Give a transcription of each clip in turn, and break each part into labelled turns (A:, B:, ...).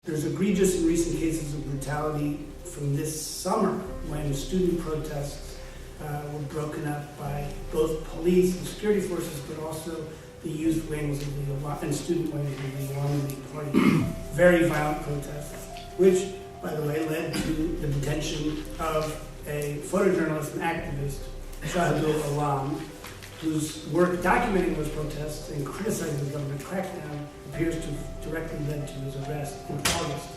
A: There's egregious and recent cases of brutality from this summer when student protests were broken up by both police and security forces, but also the youth wings and student wings of the Awami League Party. Very violent protests, which, by the way, led to the detention of a photojournalist and activist, Shahidul Alam, whose work documenting those protests and criticizing the government crackdown appears to have directly led to his arrest in August.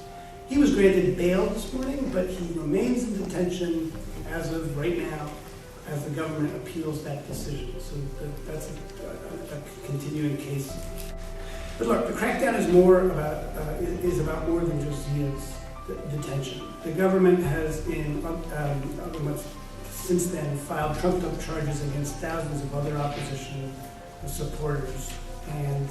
A: He was granted bail this morning, but he remains in detention as of right now as the government appeals that decision. So that's a continuing case. But look, the crackdown is about more than just Zia's detention. The government has since then filed trumped-up charges against thousands of other opposition supporters, and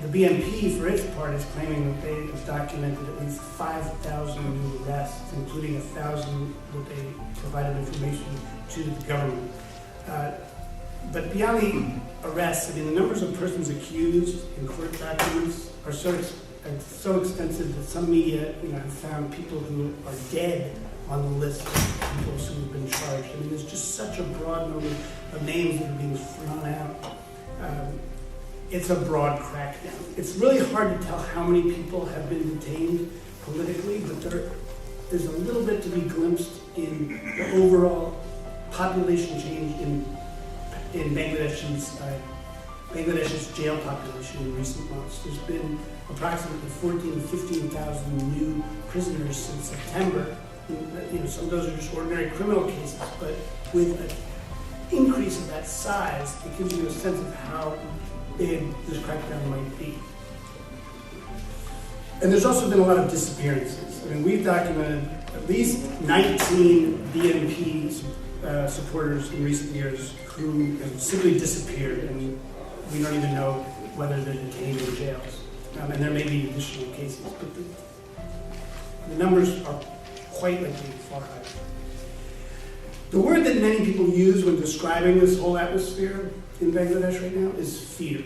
A: the BNP, for its part, is claiming that they have documented at least 5,000 new arrests, including 1,000 that they provided information to the government. But beyond the arrests, I mean, the numbers of persons accused in court documents are so extensive that some media, have found people who are dead on the list of people who have been charged. I mean, there's just such a broad number of names that are being thrown out. It's a broad crackdown. It's really hard to tell how many people have been detained politically, but there's a little bit to be glimpsed in the overall population change in Bangladesh's jail population in recent months. There's been approximately 14,000 to 15,000 new prisoners since September. Some of those are just ordinary criminal cases, but with an increase of that size, it gives you a sense of how big this crackdown might be. And there's also been a lot of disappearances. I mean, we've documented at least 19 BNP supporters in recent years who have simply disappeared, and we don't even know whether they're detained in jails. And there may be additional cases, but the numbers are quite likely far higher. The word that many people use when describing this whole atmosphere in Bangladesh right now is fear.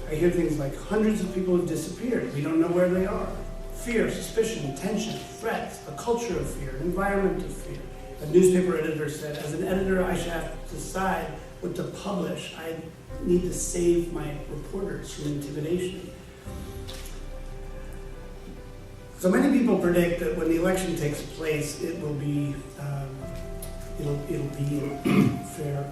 A: I hear things like hundreds of people have disappeared. We don't know where they are. Fear, suspicion, tension, threats, a culture of fear, an environment of fear. A newspaper editor said, as an editor, I should have to decide what to publish. I need to save my reporters from intimidation. So many people predict that when the election takes place, it will be in fair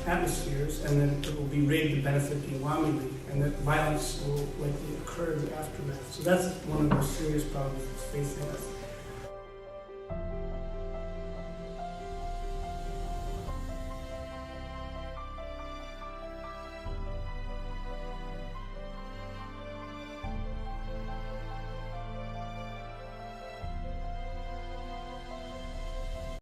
A: atmospheres, and then it will be rigged to benefit the Awami League, and that violence will likely occur in the aftermath. So that's one of the most serious problems that's facing us.